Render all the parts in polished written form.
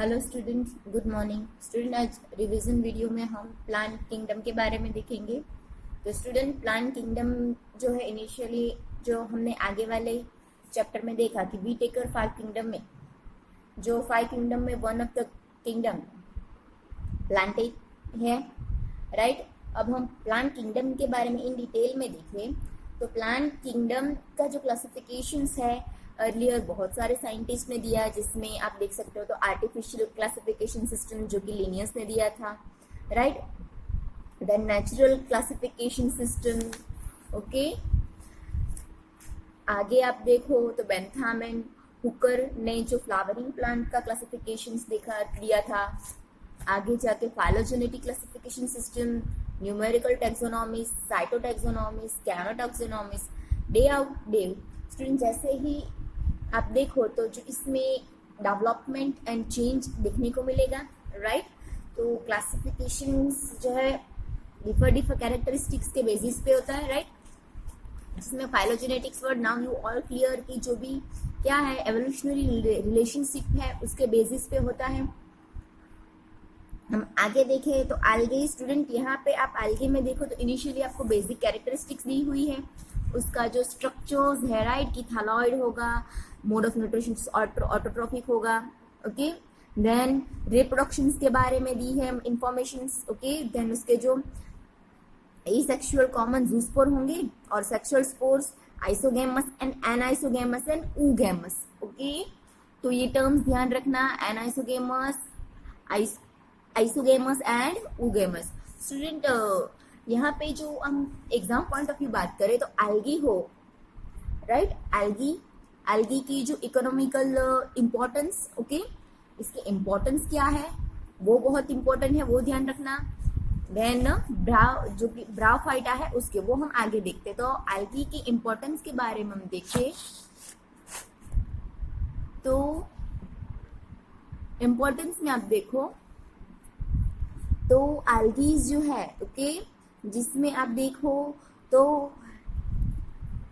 Hello students, good morning student. आज revision video में हम प्लांट किंगडम के बारे में देखेंगे। तो स्टूडेंट, प्लांट किंगडम जो है इनिशियली जो हमने आगे वाले चैप्टर में देखा कि वी टेकर फाइव किंगडम में, जो फाइव किंगडम में one of the kingdom plant है, राइट। अब हम प्लांट किंगडम के बारे में इन डिटेल में देखें तो प्लांट किंगडम का जो क्लासिफिकेशंस है अर्लियर बहुत सारे साइंटिस्ट ने दिया, जिसमें आप देख सकते हो तो आर्टिफिशियल क्लासिफिकेशन सिस्टम जो कि लिनियस ने दिया था, right. Then natural classification system, okay. आगे आप देखो तो बेंथम एंड हुकर ने जो फ्लावरिंग प्लांट का क्लासिफिकेशन दिया था। आगे जाके phylogenetic classification system, numerical taxonomy, cytotaxonomy, chemotaxonomy, day out day. Student, जैसे ही आप देखो तो जो इसमें डेवलपमेंट एंड चेंज देखने को मिलेगा, राइट। तो क्लासिफिकेशंस जो है डिफर कैरेक्टरिस्टिक्स के बेसिस पे होता है, राइट। इसमें phylogenetics word now you all clear की जो भी क्या है एवोल्यूशनरी रिलेशनशिप है उसके बेसिस पे होता है। हम आगे देखें तो आल्गे, स्टूडेंट यहाँ पे आप आल्गे में देखो तो इनिशियली आपको बेसिक कैरेक्टरिस्टिक्स दी हुई है, उसका जो स्ट्रक्चर्स है, राइट, कि थैलॉइड होगा, मोड ऑफ न्यूट्रिशन ऑटोट्रॉफिक होगा, ओके। देन रिप्रोडक्शंस के बारे में दी है इंफॉर्मेशंस, ओके। देन उसके जो एसेक्सुअल कॉमन जूस्पोर होंगे और sexual spores isogamous and anisogamous and oogamous, okay. तो ये टर्म्स ध्यान रखना, anisogamous, isogamous and oogamous. Student, यहाँ पे जो हम एग्जाम पॉइंट ऑफ व्यू बात करें तो एल्गी हो, राइट, एल्गी की जो इकोनॉमिकल इम्पोर्टेंस, ओके, इसके इम्पोर्टेंस क्या है वो बहुत इम्पोर्टेंट है, वो ध्यान रखना। देन जो कि ब्रायोफाइटा है उसके वो हम आगे देखते। तो एल्गी की इम्पोर्टेंस के बारे में हम देखें तो इम्पोर्टेंस में आप देखो तो एल्गीज जो है, ओके, जिसमें आप देखो तो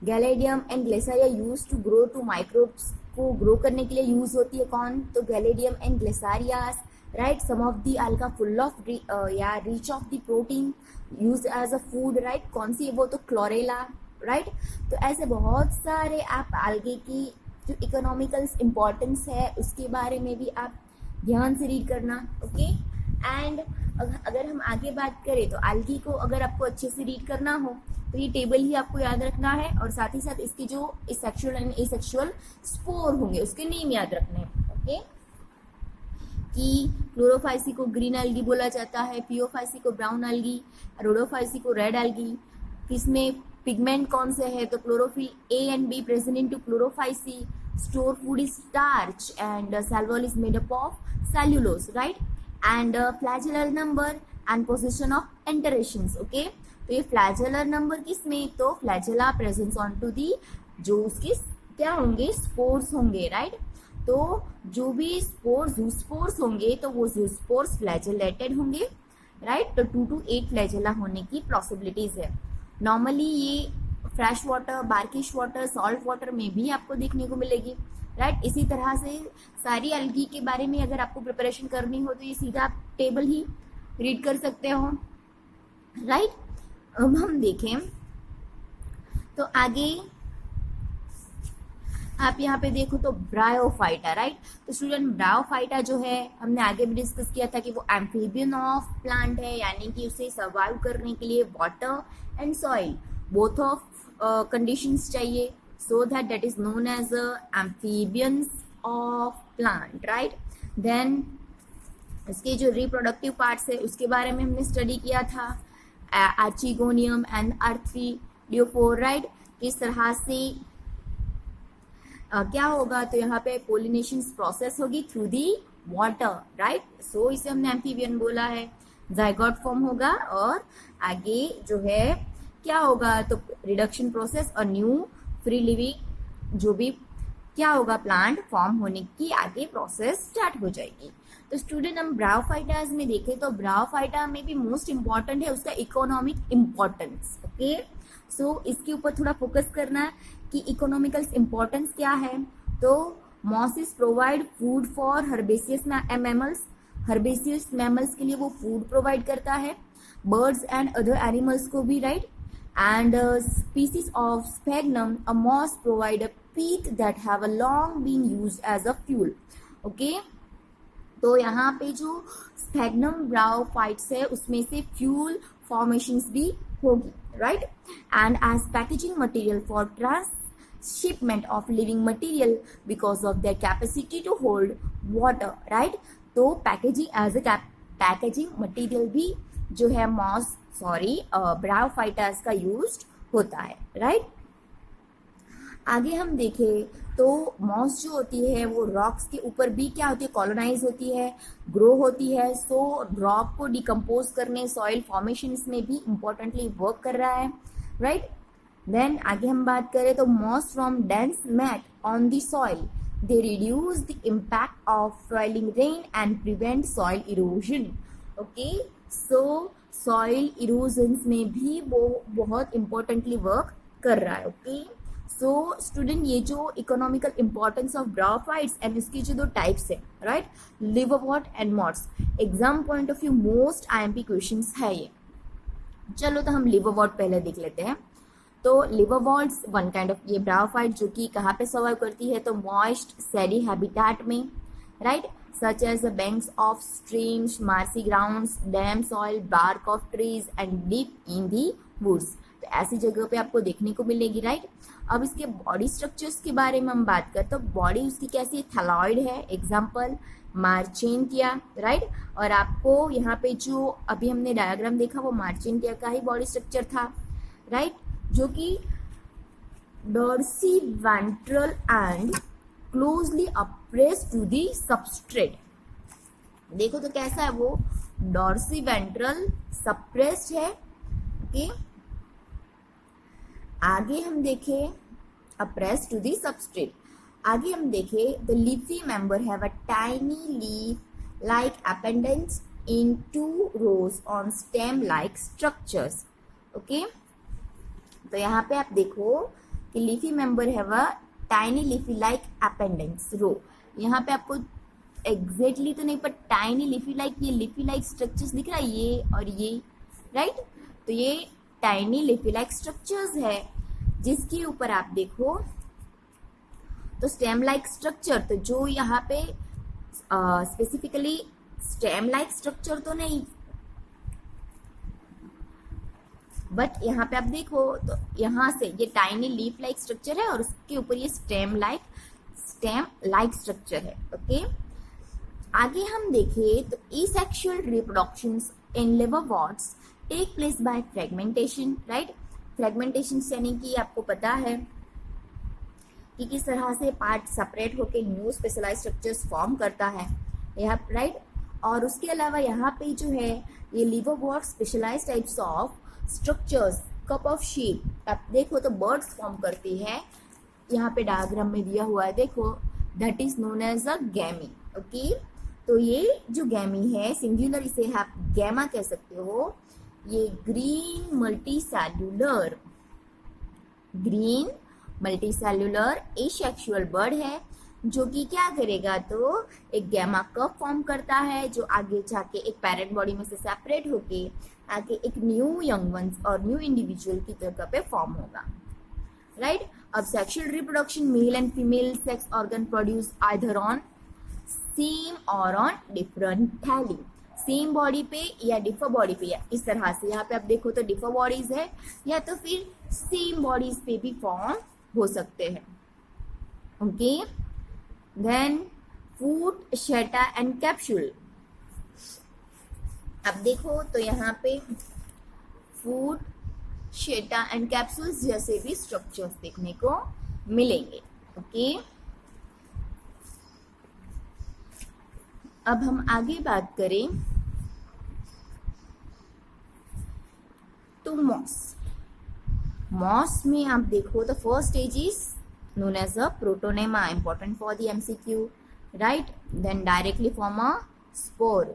Gelidium and Gracilaria use to grow to microbes को ग्रो करने के लिए यूज होती है। कौन? तो Gelidium and Gracilarias, right. Some of the alga full of या rich of the protein use as a food, right. कौन सी है वो? तो क्लोरेला, राइट। तो ऐसे बहुत सारे आप algae की जो इकोनॉमिकल इम्पोर्टेंस है उसके बारे में भी आप ध्यान से रीड करना, ओके। एंड अगर हम आगे बात करें तो algae को अगर आपको अच्छे से रीड करना हो तो ये टेबल ही आपको याद रखना है, और साथ ही साथ इसके जो सेक्सुअल एंड एसेक्सुअल स्पोर होंगे उसके नेम याद रखने हैं, ओके। कि क्लोरोफाइसी को ग्रीन एल्गी बोला जाता है, पियोफाइसी को ब्राउन एल्गी, रोडोफाइसी को रेड एल्गी। किसमें पिगमेंट कौन से है? तो chlorophyll A and B present into Chlorophyceae. Store food is starch and cell wall is made up of cellulose, right. And flagellar number and position of insertions, okay. तो ये flagellar number किसमें? तो flagella presence on two the जो उसके क्या होंगे? Spores होंगे, right. तो जो भी स्पोर्स होंगे तो वो स्पोर्स फ्लैजेलेटेड होंगे, राइट। तो 2 to 8 फ्लैजेला होने की पॉसिबिलिटीज है। नॉर्मली ये fresh water, brackish water, salt water में भी आपको देखने को मिलेगी, राइट। इसी तरह से सारी एल्गी के बारे में अगर आपको प्रिपरेशन करनी हो तो ये सीधा आप टेबल ही रीड कर सकते हो, राइट। अब हम देखें तो आगे आप यहाँ पे देखो तो ब्रायोफाइटा, राइट। तो स्टूडेंट, ब्रायोफाइटा जो है हमने आगे भी डिस्कस किया था कि वो एम्फीबियन ऑफ प्लांट है, यानी कि उसे सर्वाइव करने के लिए water and soil both of conditions चाहिए, so that is known as amphibians of plant, right. Then इसके जो रिप्रोडक्टिव पार्ट्स है उसके बारे में हमने स्टडी किया था, आर्चिगोनियम एंड आर्थ्रिडियोफोर, राइट। किस तरह से क्या होगा? तो यहाँ पे पोलिनेशन प्रोसेस होगी थ्रू दी वाटर, राइट। सो इसे हमने एम्फीबियन बोला है। जाइगोट फॉर्म होगा और आगे जो है क्या होगा? तो रिडक्शन प्रोसेस और न्यू फ्री लिविंग जो भी क्या होगा प्लांट फॉर्म होने की आगे प्रोसेस स्टार्ट हो जाएगी। तो स्टूडेंट, हम ब्रायोफाइटास में देखें तो ब्रायोफाइटा में भी मोस्ट इंपॉर्टेंट है उसका इकोनॉमिक इम्पोर्टेंस, ओके। सो इसके ऊपर थोड़ा फोकस करना कि इकोनॉमिकल इम्पोर्टेंस क्या है। तो mosses provide food for herbaceous mammals, herbaceous mammals के लिए वो फूड प्रोवाइड करता है, बर्ड्स एंड अदर एनिमल्स को भी, right. And species of Sphagnum a moss provide a peat that have a long been used as a fuel. Okay, तो यहाँ पे जो स्पैग्नम ब्रायोफाइट्स है उसमें से फ्यूल फॉर्मेशंस भी होगी, right. And as packaging material for transshipment of living material because of their capacity to hold water, right. तो packaging as a packaging material भी जो है मॉस ब्रायोफाइटस का यूज होता है, राइट. आगे हम देखें तो मॉस जो होती है वो रॉक्स के ऊपर भी क्या होती है, कॉलोनाइज होती है, ग्रो होती है. सो रॉक को डिकम्पोज करने, सॉइल फॉर्मेशन में भी इंपॉर्टेंटली वर्क कर रहा है, राइट. देन आगे हम बात करें तो moss from dense mat on the soil, they reduce the impact of falling rain and prevent soil erosion. Okay, so soil erosion में भी वो बहुत इंपॉर्टेंटली वर्क कर रहा है. ओके, सो स्टूडेंट ये जो economical importance of bryophytes and इसकी जो दो टाइप्स है, right, liverwort and mosses, exam point of view most IMP questions है ये. चलो तो हम लिवरवॉर्ट पहले देख लेते हैं. तो लिवरवॉर्ट्स वन काइंड ऑफ ये ब्रायोफाइट जो कि कहाँ पे सर्वाइव करती है, तो मॉइस्ट सैडी हैबिटेट में, right, such as the banks of streams, marshy grounds, dam soil, bark of trees and deep in the woods. तो ऐसी जगह पे आपको देखने को मिलेगी, राइट. अब इसके बॉडी स्ट्रक्चर्स के बारे में हम बात करें तो बॉडी उसकी कैसी थैलॉइड है, एग्जाम्पल मार्चेंटिया, राइट. और आपको यहाँ पे जो अभी हमने डायग्राम देखा वो मार्चेंटिया का ही बॉडी स्ट्रक्चर था, राइट, जो कि dorsiventral and closely appressed to the substrate. देखो तो कैसा है वो, डॉर्सी वेंट्रल सप्रेस्ड है. ओके, आगे हम देखें अप्रेस्ड टू दी सबस्ट्रेट. आगे हम देखें the leafy member have a tiny leaf like appendages in 2 rows on stem like structures. Okay, तो यहाँ पे आप देखो कि leafy member have a tiny leafy like appendages row. यहाँ पे आपको एग्जैक्टली तो नहीं पर टाइनी लीफी लाइक, ये लीफी लाइक स्ट्रक्चर्स दिख रहा है ये और ये, राइट. तो ये टाइनी लीफी लाइक स्ट्रक्चर्स है जिसके ऊपर आप देखो तो स्टेम लाइक स्ट्रक्चर, तो जो यहाँ पे स्पेसिफिकली स्टेम लाइक स्ट्रक्चर तो नहीं, बट यहाँ पे आप देखो तो यहाँ से ये टाइनी लीफ लाइक स्ट्रक्चर है और उसके ऊपर ये स्टेम लाइक स्ट्रक्चर है. ओके, आगे हम देखें तो asexual reproductions in liverworts take place by fragmentation, right. Fragmentation यानी कि आपको पता है कि किस तरह से पार्ट सेपरेट होकर न्यू स्पेशलाइज्ड स्ट्रक्चर्स फॉर्म करता है यहाँ, राइट. और उसके अलावा यहाँ पे जो है ये liverwort specialised types of structures cup of shape आप देखो तो बर्ड्स फॉर्म करती है, यहाँ पे डायग्राम में दिया हुआ है देखो, that is known as a gemmae. Okay, तो ये जो गैमी है सिंगुलर, इसे आप गैमा कह सकते हो. ये ग्रीन मल्टीसेल्युलर एसेक्सुअल बर्ड है जो कि क्या करेगा तो एक गैमा कप फॉर्म करता है जो आगे जाके एक पेरेंट बॉडी में से सेपरेट होके आगे एक न्यू यंग वंस और न्यू इंडिविजुअल की तरह पे फॉर्म होगा, राइट. अब sexual reproduction mail and female sex organ produce either on same और ऑन डिफरेंट थैली, सेम बॉडी पे या डिफर बॉडी पे, या इस तरह से यहाँ पे आप देखो तो डिफर बॉडीज है या तो फिर सेम बॉडीज पे भी फॉर्म हो सकते हैं. Okay, then foot seta and capsule. अब देखो तो यहाँ पे फूड शेटा एंड कैप्सूल्स जैसे भी स्ट्रक्चर्स देखने को मिलेंगे. ओके, अब हम आगे बात करें तो मॉस में आप देखो तो first stage is known as a protonema, important for the MCQ, right. Then directly form a spore,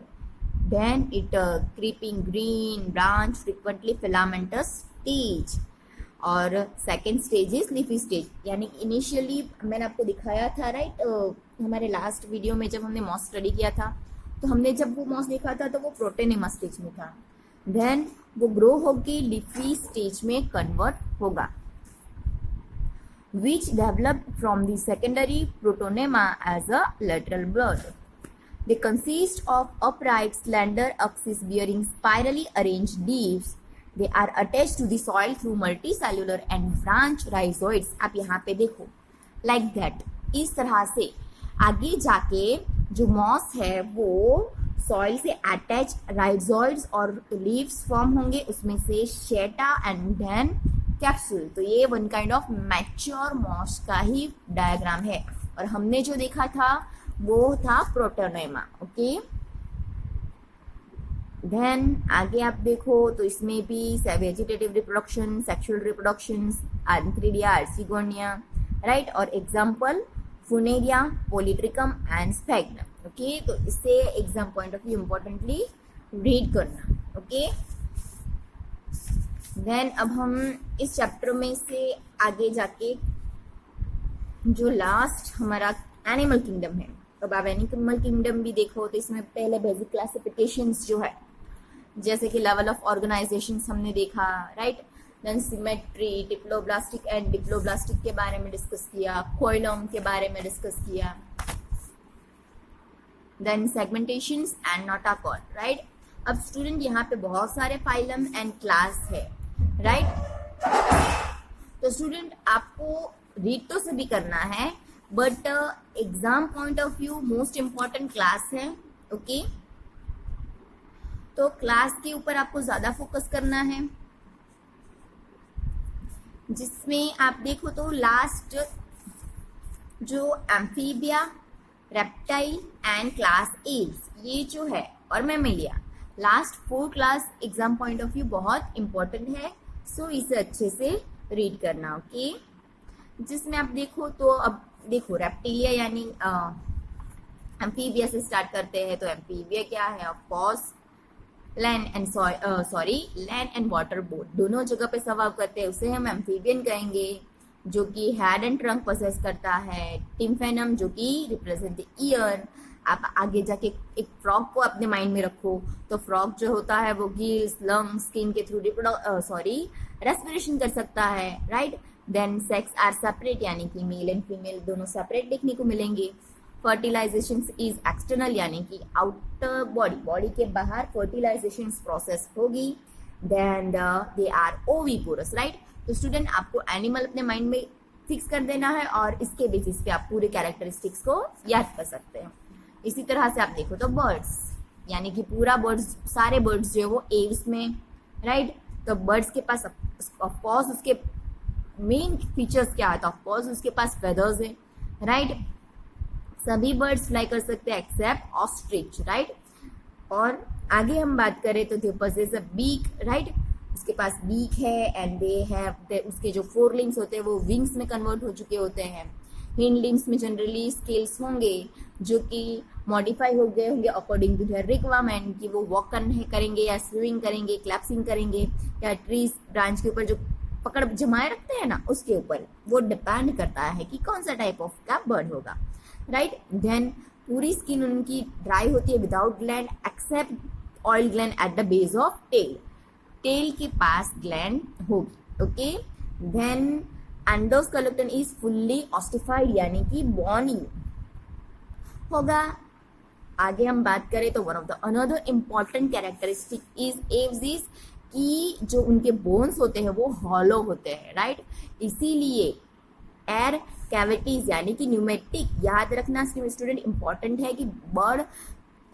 then it creeping green branch, frequently filamentous stage. और second stage is leafy stage, यानी initially मैंने आपको दिखाया था right, हमारे last video में जब हमने मॉस स्टडी किया था, तो हमने जब वो मॉस देखा था तो वो प्रोटेनेमा स्टेज में था, देन वो ग्रो होके लीफी स्टेज में कन्वर्ट होगा, which developed from the secondary protonema as a lateral bud. They consist of upright, slender axis bearing spirally arranged leaves. They are attached to the soil through multicellular and branch rhizoids. आप यहाँ पे देखो like that, इस तरह से आगे जाके जो मॉस है वो सॉइल से अटैच राइजोइड्स और लीव्स फॉर्म होंगे, उसमें से शेटा एंड देन कैप्सूल। तो ये one kind of mature moss का ही डायग्राम है, और हमने जो देखा था वो था प्रोटोनेमा। ओके, देन आगे आप देखो तो इसमें भी vegetative reproduction, sexual reproduction, antheridia, archegonia, right, और example Funaria, Polytrichum and Sphagnum. Okay, तो इससे exam point of view importantly read करना। ओके, देन अब हम इस चैप्टर में से आगे जाके जो लास्ट हमारा एनिमल किंगडम है, अब आप एनिमल किंगडम भी देखो तो इसमें पहले बेसिक क्लासिफिकेशंस जो है, जैसे कि लेवल ऑफ ऑर्गेनाइजेशन हमने देखा, right, then symmetry, diploblastic and diploblastic के बारे में डिस्कस किया, कोइलम के बारे में डिस्कस किया, देन सेगमेंटेशंस एंड नोटाकॉन, राइट। अब स्टूडेंट यहाँ पे बहुत सारे फाइलम एंड क्लास है, राइट। तो स्टूडेंट आपको रीड तो सभी करना है, but exam point of view most important class है। ओके, तो क्लास के ऊपर आपको ज्यादा फोकस करना है, जिसमें आप देखो तो लास्ट जो amphibia, reptile and class else, ये जो है, और Mammalia, last 4 class exam point of view बहुत इंपॉर्टेंट है, सो इसे अच्छे से रीड करना। ओके, जिसमें आप देखो तो अब देखो रेप्टिलिया यानी एम्फीबिया से स्टार्ट करते हैं। तो एम्फीबिया क्या है? Of course land and water both दोनों जगह पे सर्वाइव करते हैं, उसे हम एम्फीबियन कहेंगे, जो कि हेड एंड ट्रंक पोसेस करता है। टिम्फेनम जो कि रिप्रेजेंट द ईयर। आप आगे जाके एक फ्रॉग को अपने माइंड में रखो, तो फ्रॉग जो होता है वो गिल्स, लंग्स, स्किन के थ्रू रेस्पिरेशन कर सकता है, right. Then sex are separate, यानी कि मेल एंड फीमेल दोनों सेपरेट देखने को मिलेंगे। फर्टिलाइजेशन इज एक्सटर्नल, यानी कि आउटर बॉडी के बाहर फर्टिलाइजेशन प्रोसेस होगी। Then they are oviparous, right. तो स्टूडेंट आपको एनिमल अपने माइंड में फिक्स कर देना है और इसके बेसिस पे आप पूरे कैरेक्टरिस्टिक्स को याद कर सकते हैं। इसी तरह से आप देखो तो बर्ड्स, यानी कि पूरा बर्ड्स, सारे बर्ड्स जो है वो एव्स में, राइट। तो बर्ड्स के पास ऑफकोर्स उसके मेन फीचर्स क्या है? तो ऑफकोर्स उसके पास फेदर्स है, राइट। सभी बर्ड्स फ्लाई कर सकते हैं एक्सेप्ट ऑस्ट्रिच, राइट। और आगे हम बात करें तो दे पोसेस अ बीक, राइट। उसके पास बीक है एंड दे हैव, उसके जो 4 लिम्स होते हैं वो विंग्स में कन्वर्ट हो चुके होते हैं। हिंड लिम्स में जनरली स्केल्स होंगे जो कि मॉडिफाई हो गए होंगे अकॉर्डिंग टू देयर रिक्वायरमेंट, कि वो वॉक करेंगे या स्विमिंग करेंगे, क्लैप्सिंग करेंगे, या ट्रीज ब्रांच के ऊपर जो पकड़ जमाए रखते हैं ना, उसके ऊपर वो डिपेंड करता है कि कौन सा टाइप ऑफ का बर्ड होगा, राइट। देन पूरी स्किन उनकी ड्राई होती है without gland except oil gland at the base of tail, tail के पास ग्लैंड होगी। Okay, then endoskeleton is fully ossified, यानी कि बॉनी होगा। आगे हम बात करें तो one of the another important characteristic is Aves कि जो उनके बोन्स होते हैं वो हॉलो होते हैं, राइट। इसीलिए एयर कैविटीज यानी कि न्यूमेटिक, याद रखना स्टूडेंट इंपॉर्टेंट है कि बर्ड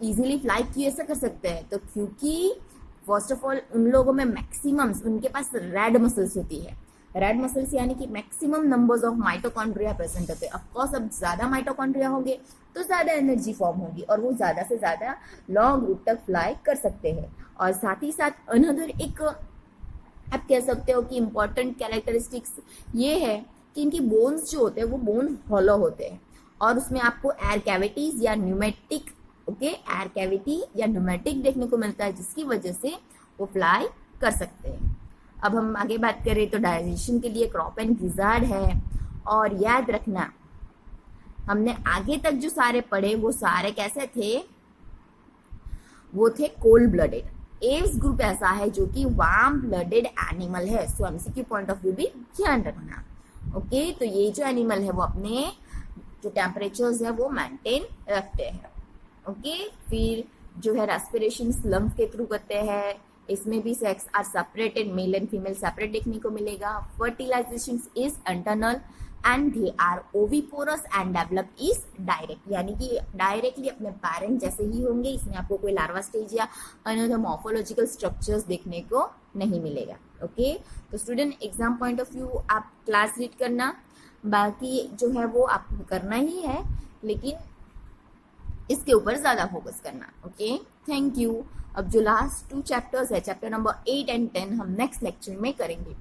इजीली फ्लाई कैसे कर सकते हैं। तो क्योंकि फर्स्ट ऑफ ऑल उन लोगों में मैक्सिमम उनके पास रेड मसल्स होती है। रेड मसल्स यानी कि maximum numbers of mitochondria present होते हैं। ऑफकोर्स अब ज्यादा माइटोकॉन्ड्रिया होंगे तो ज्यादा एनर्जी फॉर्म होगी और वो ज्यादा से ज्यादा लॉन्ग रूट तक फ्लाई कर सकते हैं। और साथ ही साथ अनदर एक आप कह सकते हो कि इम्पोर्टेंट कैरेक्टरिस्टिक्स ये है कि इनकी बोन्स जो होते हैं वो बोन हॉलो होते हैं और उसमें आपको एयर कैविटीज या न्यूमेटिक, ओके, एयर कैविटी या न्यूमेटिक देखने को मिलता है, जिसकी वजह से वो फ्लाई कर सकते हैं। अब हम आगे बात करें तो डाइजेशन के लिए क्रॉप एंड गिजार्ड है। और याद रखना हमने आगे तक जो सारे पढ़े वो सारे कैसे थे, वो थे कोल्ड ब्लडेड। एव्स ग्रुप ऐसा है जो कि वार्म ब्लडेड एनिमल है। सो एमसीक्यू पॉइंट ऑफ व्यू भी ध्यान रखना। ओके, तो ये जो एनिमल है वो अपने जो टेम्परेचर्स है वो मेंटेन रखते हैं। ओके, फिर जो है रेस्पिरेशन लंग्स के थ्रू करते हैं। इसमें भी sex are separated, male and female separate देखने को मिलेगा। Fertilisation is internal and they are oviparous and develop is direct, यानी कि डायरेक्टली अपने पेरेंट जैसे ही होंगे। इसमें आपको कोई लार्वा स्टेज या अनदर मॉर्फोलॉजिकल स्ट्रक्चर्स देखने को नहीं मिलेगा। ओके, तो student exam point of view आप क्लास रीड करना, बाकी जो है वो आपको करना ही है, लेकिन इसके ऊपर ज्यादा फोकस करना। Okay, thank you. अब जो लास्ट 2 चैप्टर्स है, चैप्टर नंबर 8 एंड 10, हम नेक्स्ट लेक्चर में करेंगे।